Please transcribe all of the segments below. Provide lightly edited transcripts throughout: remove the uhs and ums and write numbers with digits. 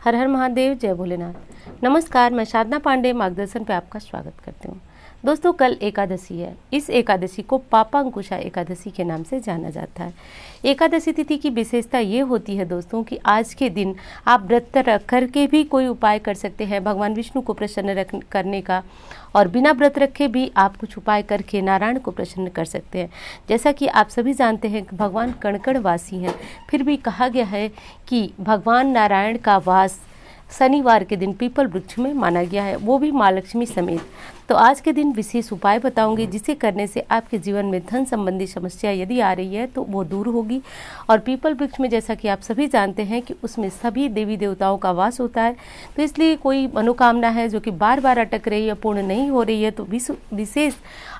हर हर महादेव, जय भोलेनाथ। नमस्कार, मैं साधना पांडे मार्गदर्शन पे आपका स्वागत करती हूँ। दोस्तों, कल एकादशी है। इस एकादशी को पापांकुशा एकादशी के नाम से जाना जाता है। एकादशी तिथि की विशेषता ये होती है दोस्तों कि आज के दिन आप व्रत रख करके भी कोई उपाय कर सकते हैं भगवान विष्णु को प्रसन्न करने का, और बिना व्रत रखे भी आप कुछ उपाय करके नारायण को प्रसन्न कर सकते हैं। जैसा कि आप सभी जानते हैं कि भगवान कण-कण वासी हैं, फिर भी कहा गया है कि भगवान नारायण का वास शनिवार के दिन पीपल वृक्ष में माना गया है, वो भी माँ लक्ष्मी समेत। तो आज के दिन विशेष उपाय बताऊंगी जिसे करने से आपके जीवन में धन संबंधी समस्या यदि आ रही है तो वो दूर होगी। और पीपल वृक्ष में जैसा कि आप सभी जानते हैं कि उसमें सभी देवी देवताओं का वास होता है, तो इसलिए कोई मनोकामना है जो कि बार बार अटक रही है, पूर्ण नहीं हो रही है, तो विशेष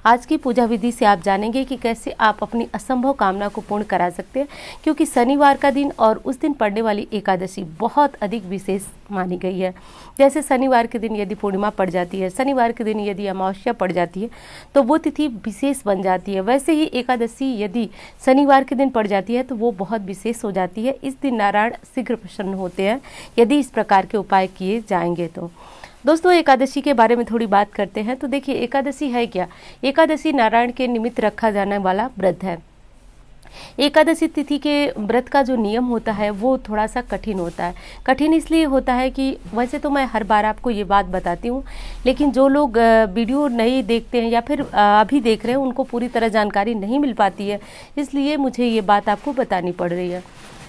आज की पूजा विधि से आप जानेंगे कि कैसे आप अपनी असंभव कामना को पूर्ण करा सकते हैं। क्योंकि शनिवार का दिन और उस दिन पड़ने वाली एकादशी बहुत अधिक विशेष मानी गई है। जैसे शनिवार के दिन यदि पूर्णिमा पड़ जाती है, शनिवार के दिन यदि अमावस्या पड़ जाती है तो वो तिथि विशेष बन जाती है। वैसे ही एकादशी यदि शनिवार के दिन पड़ जाती है तो वो बहुत विशेष हो जाती है। इस दिन नारायण शीघ्र प्रसन्न होते हैं यदि इस प्रकार के उपाय किए जाएंगे तो। दोस्तों, एकादशी के बारे में थोड़ी बात करते हैं। तो देखिए, एकादशी है क्या? एकादशी नारायण के निमित्त रखा जाने वाला व्रत है। एकादशी तिथि के व्रत का जो नियम होता है वो थोड़ा सा कठिन होता है। कठिन इसलिए होता है कि वैसे तो मैं हर बार आपको ये बात बताती हूँ, लेकिन जो लोग वीडियो नहीं देखते हैं या फिर अभी देख रहे हैं उनको पूरी तरह जानकारी नहीं मिल पाती है, इसलिए मुझे ये बात आपको बतानी पड़ रही है।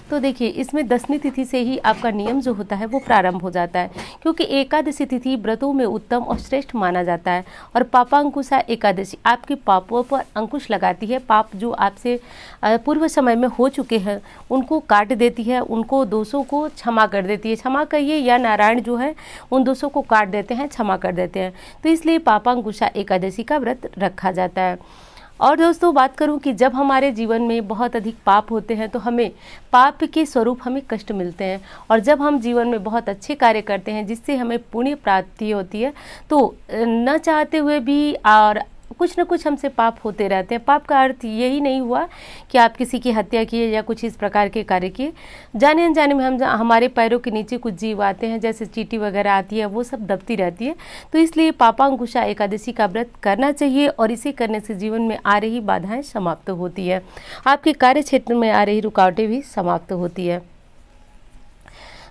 तो देखिए, इसमें दसवीं तिथि से ही आपका नियम जो होता है वो प्रारंभ हो जाता है, क्योंकि एकादशी तिथि व्रतों में उत्तम और श्रेष्ठ माना जाता है। और पापांकुशा एकादशी आपके पापों पर अंकुश लगाती है। पाप जो आपसे पूर्व समय में हो चुके हैं उनको काट देती है, उनको दोषों को क्षमा कर देती है। क्षमा कहिए या नारायण जो है उन दोषों को काट देते हैं, क्षमा कर देते हैं। तो इसलिए पापांकुशा एकादशी का व्रत रखा जाता है। और दोस्तों, बात करूं कि जब हमारे जीवन में बहुत अधिक पाप होते हैं तो हमें पाप के स्वरूप हमें कष्ट मिलते हैं, और जब हम जीवन में बहुत अच्छे कार्य करते हैं जिससे हमें पुण्य प्राप्ति होती है तो न चाहते हुए भी और कुछ न कुछ हमसे पाप होते रहते हैं। पाप का अर्थ यही नहीं हुआ कि आप किसी की हत्या किए या कुछ इस प्रकार के कार्य किए। जाने अनजाने में हमारे पैरों के नीचे कुछ जीव आते हैं, जैसे चींटी वगैरह आती है, वो सब दबती रहती है। तो इसलिए पापांकुशा एकादशी का व्रत करना चाहिए, और इसे करने से जीवन में आ रही बाधाएं समाप्त होती है, आपके कार्य क्षेत्र में आ रही रुकावटें भी समाप्त होती है।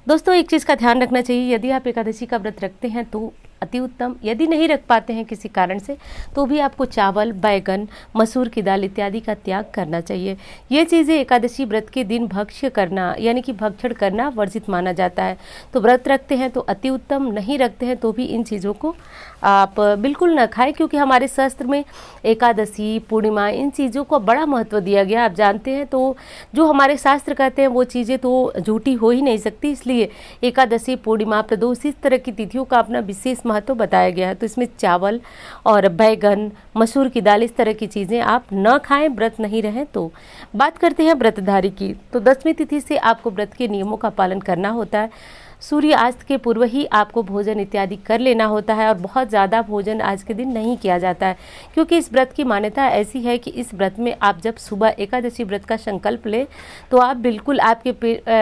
दोस्तों, एक चीज़ का ध्यान रखना चाहिए, यदि आप एकादशी का व्रत रखते हैं तो अति उत्तम। यदि नहीं रख पाते हैं किसी कारण से तो भी आपको चावल, बैगन, मसूर की दाल इत्यादि का त्याग करना चाहिए। ये चीज़ें एकादशी व्रत के दिन भक्ष्य करना यानी कि भक्षण करना वर्जित माना जाता है। तो व्रत रखते हैं तो अति उत्तम, नहीं रखते हैं तो भी इन चीज़ों को आप बिल्कुल न खाएं, क्योंकि हमारे शास्त्र में एकादशी, पूर्णिमा, इन चीज़ों को बड़ा महत्व दिया गया, आप जानते हैं। तो जो हमारे शास्त्र कहते हैं वो चीज़ें तो झूठी हो ही नहीं सकती, इसलिए एकादशी, पूर्णिमा, प्रदोष, इस तरह की तिथियों का अपना विशेष महत्व बताया गया है। तो इसमें चावल और बैगन, मसूर की दाल, इस तरह की चीज़ें आप न खाएं, व्रत नहीं रहें तो। बात करते हैं व्रतधारी की। तो दसवीं तिथि से आपको व्रत के नियमों का पालन करना होता है। सूर्यास्त के पूर्व ही आपको भोजन इत्यादि कर लेना होता है, और बहुत ज़्यादा भोजन आज के दिन नहीं किया जाता है, क्योंकि इस व्रत की मान्यता ऐसी है कि इस व्रत में आप जब सुबह एकादशी व्रत का संकल्प लें तो आप बिल्कुल आपके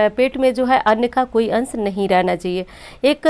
पेट में जो है अन्न का कोई अंश नहीं रहना चाहिए। एक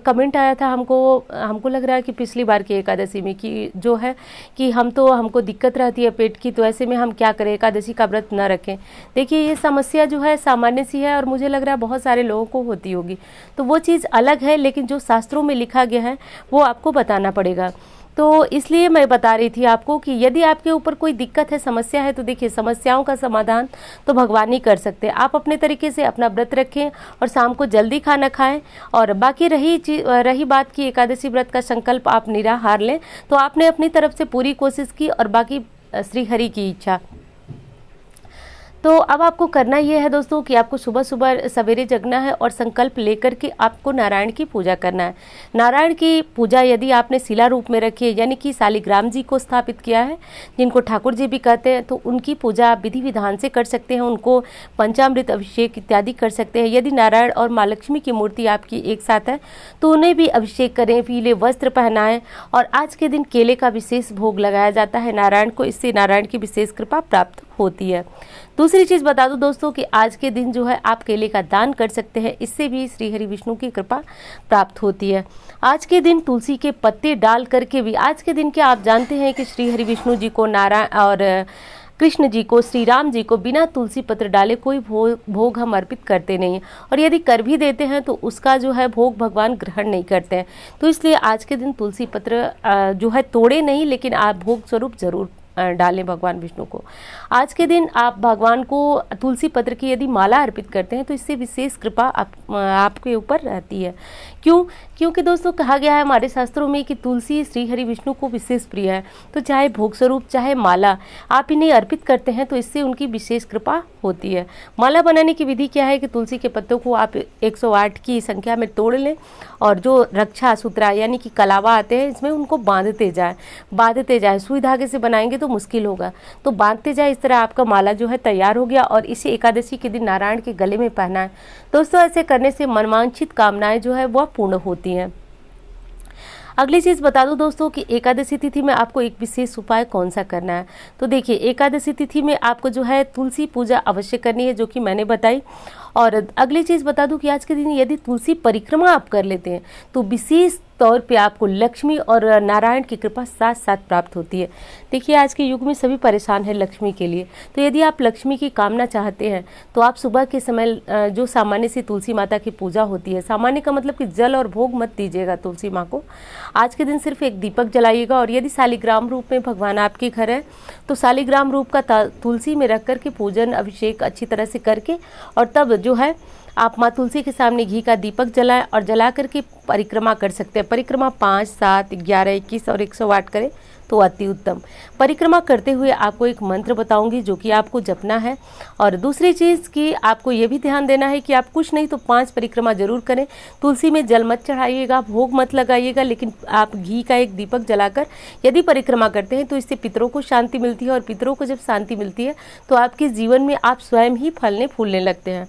कमेंट आया था हमको लग रहा है कि पिछली बार की एकादशी में कि जो है कि हमको दिक्कत रहती है पेट की, तो ऐसे में हम क्या करें, एकादशी का व्रत न रखें। देखिए, ये समस्या जो है सामान्य सी है, और मुझे लग रहा है बहुत सारे लोगों को होती होगी, तो वो चीज़ अलग है, लेकिन जो शास्त्रों में लिखा गया है वो आपको बताना पड़ेगा। तो इसलिए मैं बता रही थी आपको कि यदि आपके ऊपर कोई दिक्कत है, समस्या है, तो देखिए, समस्याओं का समाधान तो भगवान ही कर सकते हैं। आप अपने तरीके से अपना व्रत रखें और शाम को जल्दी खाना खाएं। और बाकी रही बात की एकादशी व्रत का संकल्प आप निराहार लें, तो आपने अपनी तरफ से पूरी कोशिश की, और बाकी श्री हरि की इच्छा। तो अब आपको करना ये है दोस्तों कि आपको सुबह सुबह सवेरे जगना है और संकल्प लेकर के आपको नारायण की पूजा करना है। नारायण की पूजा यदि आपने शिला रूप में रखी है, यानी कि शालिग्राम जी को स्थापित किया है, जिनको ठाकुर जी भी कहते हैं, तो उनकी पूजा आप विधि विधान से कर सकते हैं। उनको पंचामृत अभिषेक इत्यादि कर सकते हैं। यदि नारायण और माँ लक्ष्मी की मूर्ति आपकी एक साथ है तो उन्हें भी अभिषेक करें, पीले वस्त्र पहनाएं, और आज के दिन केले का विशेष भोग लगाया जाता है नारायण को। इससे नारायण की विशेष कृपा प्राप्त होती है। दूसरी चीज़ बता दूं दोस्तों कि आज के दिन जो है आप केले का दान कर सकते हैं, इससे भी श्री हरि विष्णु की कृपा प्राप्त होती है। आज के दिन तुलसी के पत्ते डाल करके भी, आज के दिन क्या आप जानते हैं कि श्री हरि विष्णु जी को नारायण और कृष्ण जी को, श्री राम जी को बिना तुलसी पत्र डाले कोई भोग हम अर्पित करते नहीं हैं, और यदि कर भी देते हैं तो उसका जो है भोग भगवान ग्रहण नहीं करते हैं। तो इसलिए आज के दिन तुलसी पत्र जो है तोड़े नहीं, लेकिन आप भोग स्वरूप जरूर डालें भगवान विष्णु को। आज के दिन आप भगवान को तुलसी पत्र की यदि माला अर्पित करते हैं तो इससे विशेष कृपा आपके ऊपर रहती है। क्यों? क्योंकि दोस्तों कहा गया है हमारे शास्त्रों में कि तुलसी श्री हरि विष्णु को विशेष प्रिय है। तो चाहे भोग स्वरूप चाहे माला आप इन्हें अर्पित करते हैं तो इससे उनकी विशेष कृपा होती है। माला बनाने की विधि क्या है कि तुलसी के पत्तों को आप 108 की संख्या में तोड़ लें, और जो रक्षा सूत्रा यानी कि कलावा आते हैं इसमें उनको बांधते जाए। सुई धागे से बनाएंगे तो मुश्किल होगा, तो बांधते जाए। इस तरह आपका माला जो है तैयार हो गया, और इसे एकादशी के दिन नारायण के गले में पहना है। दोस्तों ऐसे करने से मनवांछित कामनाएं जो है वह पूर्ण होती हैं। अगली चीज़ बता दूं दोस्तों कि एकादशी तिथि में आपको एक विशेष उपाय कौन सा करना है। तो देखिए, एकादशी तिथि में आपको जो है तुलसी पूजा अवश्य करनी है, जो कि मैंने बताई। और अगली चीज़ बता दूं कि आज के दिन यदि तुलसी परिक्रमा आप कर लेते हैं तो विशेष तौर पे आपको लक्ष्मी और नारायण की कृपा साथ साथ प्राप्त होती है। देखिए, आज के युग में सभी परेशान हैं लक्ष्मी के लिए, तो यदि आप लक्ष्मी की कामना चाहते हैं तो आप सुबह के समय जो सामान्य से तुलसी माता की पूजा होती है, सामान्य का मतलब कि जल और भोग मत दीजिएगा तुलसी माँ को। आज के दिन सिर्फ एक दीपक जलाइएगा, और यदि शालिग्राम रूप में भगवान आपके घर है तो शालिग्राम रूप का तुलसी में रख करके पूजन अभिषेक अच्छी तरह से करके, और तब जो है आप माँ तुलसी के सामने घी का दीपक जलाएं और जला करके परिक्रमा कर सकते हैं। परिक्रमा 5, 7, 11, 21 और 108 करें तो अति उत्तम। परिक्रमा करते हुए आपको एक मंत्र बताऊंगी जो कि आपको जपना है। और दूसरी चीज़ कि आपको ये भी ध्यान देना है कि आप कुछ नहीं तो 5 परिक्रमा जरूर करें। तुलसी में जल मत चढ़ाइएगा, भोग मत लगाइएगा, लेकिन आप घी का एक दीपक जलाकर यदि परिक्रमा करते हैं तो इससे पितरों को शांति मिलती है, और पितरों को जब शांति मिलती है तो आपके जीवन में आप स्वयं ही फलने फूलने लगते हैं।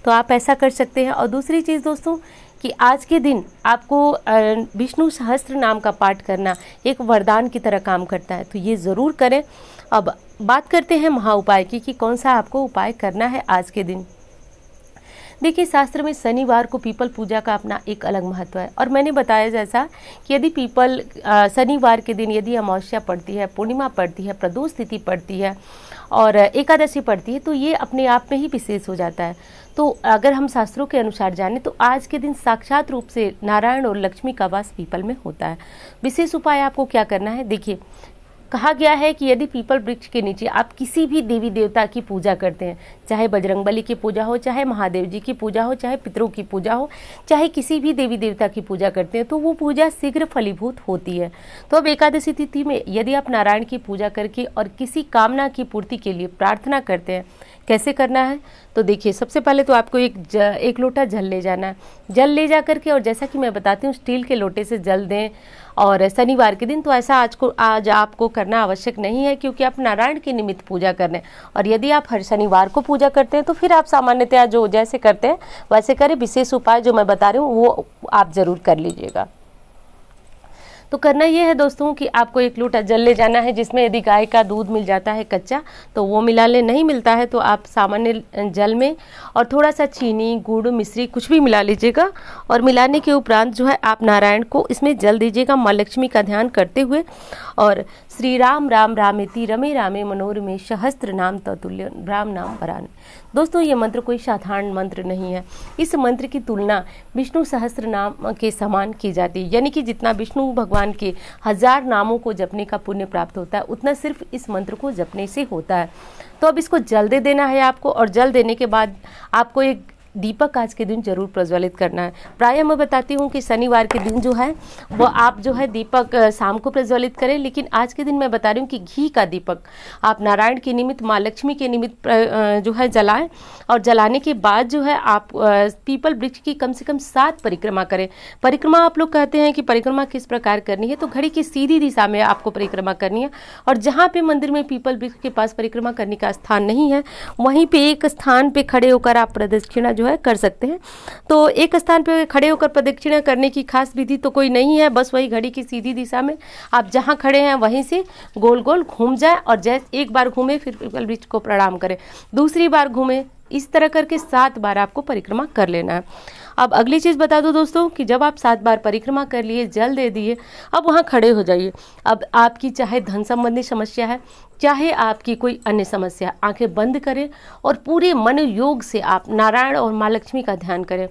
तो आप ऐसा कर सकते हैं। और दूसरी चीज़ दोस्तों कि आज के दिन आपको विष्णु सहस्त्र नाम का पाठ करना एक वरदान की तरह काम करता है, तो ये ज़रूर करें। अब बात करते हैं महा उपाय की कि कौन सा आपको उपाय करना है आज के दिन। देखिए, शास्त्र में शनिवार को पीपल पूजा का अपना एक अलग महत्व है, और मैंने बताया जैसा कि यदि पीपल शनिवार के दिन यदि अमावस्या पड़ती है, पूर्णिमा पड़ती है, प्रदोष तिथि पड़ती है और एकादशी पड़ती है तो ये अपने आप में ही विशेष हो जाता है। तो अगर हम शास्त्रों के अनुसार जाने तो आज के दिन साक्षात रूप से नारायण और लक्ष्मी का वास पीपल में होता है। विशेष उपाय आपको क्या करना है, देखिए कहा गया है कि यदि पीपल वृक्ष के नीचे आप किसी भी देवी देवता की पूजा करते हैं, चाहे बजरंगबली की पूजा हो, चाहे महादेव जी की पूजा हो, चाहे पितरों की पूजा हो, चाहे किसी भी देवी देवता की पूजा करते हैं तो वो पूजा शीघ्र फलीभूत होती है। तो अब एकादशी तिथि में यदि आप नारायण की पूजा करके और किसी कामना की पूर्ति के लिए प्रार्थना करते हैं, कैसे करना है तो देखिए, सबसे पहले तो आपको एक लोटा जल ले जाना है। जल ले जा करके, और जैसा कि मैं बताती हूँ स्टील के लोटे से जल दें। और शनिवार के दिन तो ऐसा आज आपको करना आवश्यक नहीं है, क्योंकि आप नारायण के निमित्त पूजा कर रहे हैं। और यदि आप हर शनिवार को पूजा करते हैं तो फिर आप सामान्यतया जो जैसे करते हैं वैसे करें। विशेष उपाय जो मैं बता रही हूँ वो आप ज़रूर कर लीजिएगा। तो करना ये है दोस्तों कि आपको एक लोटा जल ले जाना है, जिसमें यदि गाय का दूध मिल जाता है कच्चा तो वो मिला ले, नहीं मिलता है तो आप सामान्य जल में और थोड़ा सा चीनी, गुड़, मिश्री कुछ भी मिला लीजिएगा। और मिलाने के उपरांत जो है आप नारायण को इसमें जल दीजिएगा, माँ लक्ष्मी का ध्यान करते हुए। और श्री राम राम रामेति रमे रामे मनोरमे सहस्त्र नाम ततुल्य राम नाम वरान। दोस्तों, ये मंत्र कोई साधारण मंत्र नहीं है। इस मंत्र की तुलना विष्णु सहस्त्र नाम के समान की जाती है, यानी कि जितना विष्णु भगवान के 1000 नामों को जपने का पुण्य प्राप्त होता है उतना सिर्फ इस मंत्र को जपने से होता है। तो अब इसको जल दे देना है आपको, और जल देने के बाद आपको एक दीपक आज के दिन जरूर प्रज्वलित करना है। प्रायः मैं बताती हूँ कि शनिवार के दिन जो है वो आप जो है दीपक शाम को प्रज्वलित करें, लेकिन आज के दिन मैं बता रही हूँ कि घी का दीपक आप नारायण के निमित्त, माँ लक्ष्मी के निमित्त जो है जलाएं। और जलाने के बाद जो है आप पीपल वृक्ष की कम से कम 7 परिक्रमा करें। परिक्रमा आप लोग कहते हैं कि परिक्रमा किस प्रकार करनी है, तो घड़ी की सीधी दिशा में आपको परिक्रमा करनी है। और जहाँ पे मंदिर में पीपल वृक्ष के पास परिक्रमा करने का स्थान नहीं है, वहीं पे एक स्थान पे खड़े होकर आप प्रदक्षिणा जो है कर सकते हैं। तो एक स्थान पे खड़े होकर प्रदक्षिणा करने की खास विधि तो कोई नहीं है, बस वही घड़ी की सीधी दिशा में आप जहाँ खड़े हैं वहीं से गोल गोल घूम जाए और जैसे एक बार घूमे फिर पीपल वृक्ष को प्रणाम करें, दूसरी बार घूमे, इस तरह करके 7 बार आपको परिक्रमा कर लेना है। अब अगली चीज़ बता दो दोस्तों कि जब आप 7 बार परिक्रमा कर लिए, जल दे दिए, अब वहाँ खड़े हो जाइए। अब आपकी चाहे धन संबंधी समस्या है, चाहे आपकी कोई अन्य समस्या, आंखें बंद करें और पूरे मन योग से आप नारायण और माँ लक्ष्मी का ध्यान करें।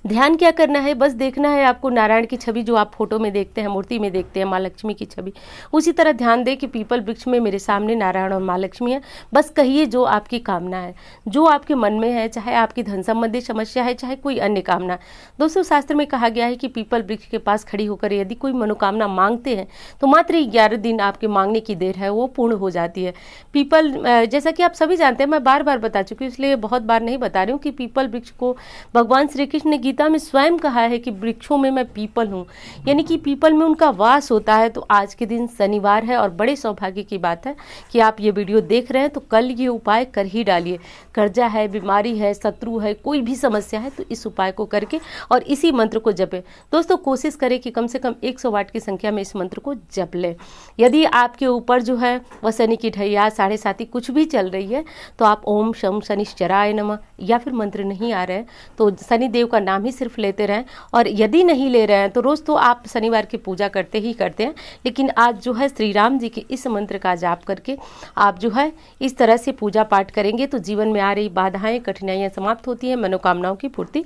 ध्यान क्या करना है, बस देखना है आपको नारायण की छवि जो आप फोटो में देखते हैं, मूर्ति में देखते हैं, माँ लक्ष्मी की छवि, उसी तरह ध्यान दें कि पीपल वृक्ष में मेरे सामने नारायण और माँ लक्ष्मी है। बस कहिए जो आपकी कामना है, जो आपके मन में है, चाहे आपकी धन संबंधी समस्या है, चाहे कोई अन्य कामना। दोस्तों शास्त्र में कहा गया है कि पीपल वृक्ष के पास खड़ी होकर यदि कोई मनोकामना मांगते हैं तो मात्र 11 दिन आपके मांगने की देर है वो पूर्ण हो जाती है। पीपल, जैसा कि आप सभी जानते हैं, मैं बार बार बता चुकी हूँ इसलिए बहुत बार नहीं बता रही हूँ कि पीपल वृक्ष को भगवान श्री कृष्ण ने गीता में स्वयं कहा है कि वृक्षों में मैं पीपल हूँ, यानी कि पीपल में उनका वास होता है। तो आज के दिन शनिवार है और बड़े सौभाग्य की बात है कि आप ये वीडियो देख रहे हैं, तो कल ये उपाय कर ही डालिए। कर्जा है, बीमारी है, शत्रु है, कोई भी समस्या है तो इस उपाय को करके और इसी मंत्र को जपें। दोस्तों कोशिश करें कि कम से कम 100 वाट की संख्या में इस मंत्र को जप लें। यदि आपके ऊपर जो है वह शनि की ढैया, 7.5 कुछ भी चल रही है तो आप ओम शम शनिश्चराय नमः या फिर मंत्र नहीं आ रहे हैं तो शनि देव का नाम ही सिर्फ लेते रहें। और यदि नहीं ले रहे हैं तो रोज़ तो आप शनिवार की पूजा करते ही करते हैं, लेकिन आज जो है श्री राम जी के इस मंत्र का जाप करके आप जो है इस तरह से पूजा पाठ करेंगे तो जीवन में आ रही बाधाएं, कठिनाइयां समाप्त होती हैं, मनोकामनाओं की पूर्ति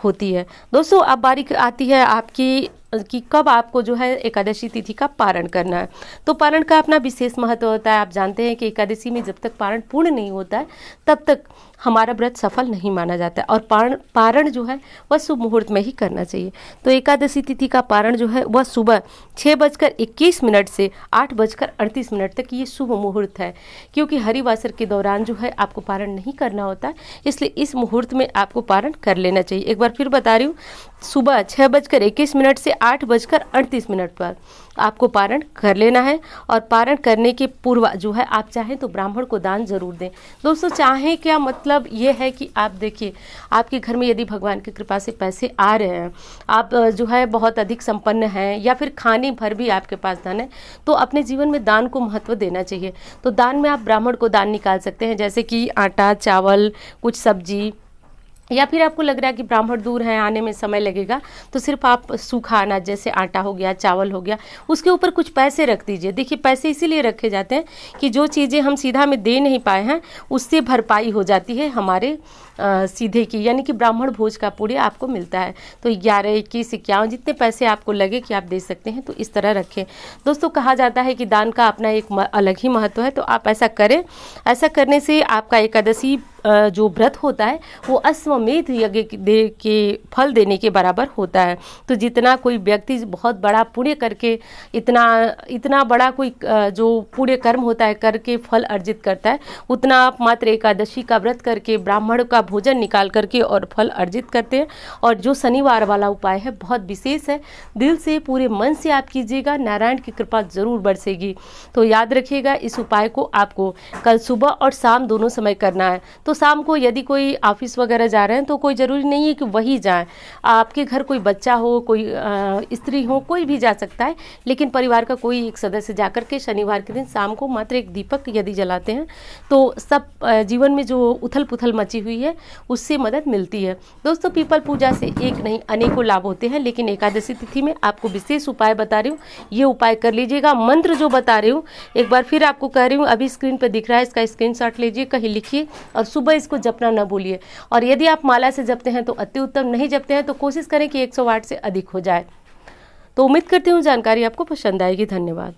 होती है। दोस्तों अब बारी आती है आपकी कि कब आपको जो है एकादशी तिथि का पारण करना है। तो पारण का अपना विशेष महत्व होता है। आप जानते हैं कि एकादशी में जब तक पारण पूर्ण नहीं होता है तब तक हमारा व्रत सफल नहीं माना जाता है और पारण जो है वह शुभ मुहूर्त में ही करना चाहिए। तो एकादशी तिथि का पारण जो है वह सुबह 6:21 से 8:38 तक ये शुभ मुहूर्त है, क्योंकि हरिवासर के दौरान जो है आपको पारण नहीं करना होता है, इसलिए इस मुहूर्त में आपको पारण कर लेना चाहिए। एक बार फिर बता रही हूँ, सुबह 6:21 से 8:38 पर आपको पारण कर लेना है। और पारण करने के पूर्व जो है आप चाहें तो ब्राह्मण को दान जरूर दें। दोस्तों चाहें क्या मतलब ये है कि आप देखिए आपके घर में यदि भगवान की कृपा से पैसे आ रहे हैं, आप जो है बहुत अधिक संपन्न हैं या फिर खाने भर भी आपके पास धन है, तो अपने जीवन में दान को महत्व देना चाहिए। तो दान में आप ब्राह्मण को दान निकाल सकते हैं, जैसे कि आटा, चावल, कुछ सब्जी, या फिर आपको लग रहा है कि ब्राह्मण दूर है, आने में समय लगेगा, तो सिर्फ आप सूखा अनाज जैसे आटा हो गया, चावल हो गया, उसके ऊपर कुछ पैसे रख दीजिए। देखिए पैसे इसीलिए रखे जाते हैं कि जो चीज़ें हम सीधा में दे नहीं पाए हैं उससे भरपाई हो जाती है हमारे सीधे की, यानी कि ब्राह्मण भोज का पुण्य आपको मिलता है। तो 11, 21, 51 जितने पैसे आपको लगे कि आप दे सकते हैं तो इस तरह रखें। दोस्तों कहा जाता है कि दान का अपना एक अलग ही महत्व है, तो आप ऐसा करें। ऐसा करने से आपका एकादशी जो व्रत होता है वो अश्वमेध यज्ञ के फल देने के बराबर होता है। तो जितना कोई व्यक्ति बहुत बड़ा पुण्य करके इतना बड़ा कोई जो पुण्य कर्म होता है करके फल अर्जित करता है, उतना आप मात्र एकादशी का व्रत करके ब्राह्मण का भोजन निकाल करके और फल अर्जित करते हैं। और जो शनिवार वाला उपाय है बहुत विशेष है, दिल से पूरे मन से आप कीजिएगा, नारायण की कृपा जरूर बरसेगी। तो याद रखिएगा इस उपाय को आपको कल सुबह और शाम दोनों समय करना है। तो शाम को यदि कोई ऑफिस वगैरह जा रहे हैं तो कोई ज़रूरी नहीं है कि वही जाएं, आपके घर कोई बच्चा हो, कोई स्त्री हो, कोई भी जा सकता है, लेकिन परिवार का कोई एक सदस्य जाकर के शनिवार के दिन शाम को मात्र एक दीपक यदि जलाते हैं तो सब जीवन में जो उथल पुथल मची हुई है उससे मदद मिलती है। दोस्तों पीपल पूजा से एक नहीं अनेकों लाभ होते हैं, लेकिन एकादशी तिथि में आपको विशेष उपाय बता रही हूँ, ये उपाय कर लीजिएगा। मंत्र जो बता रही हूँ एक बार फिर आपको कह रही हूँ, अभी स्क्रीन पर दिख रहा है, इसका स्क्रीनशॉट लीजिए, कहीं लिखिए और सुबह इसको जपना न भूलिए। और यदि आप माला से जपते हैं तो अति उत्तम, नहीं जपते हैं तो कोशिश करें कि 100 वाट से अधिक हो जाए। तो उम्मीद करती हूँ जानकारी आपको पसंद आएगी। धन्यवाद।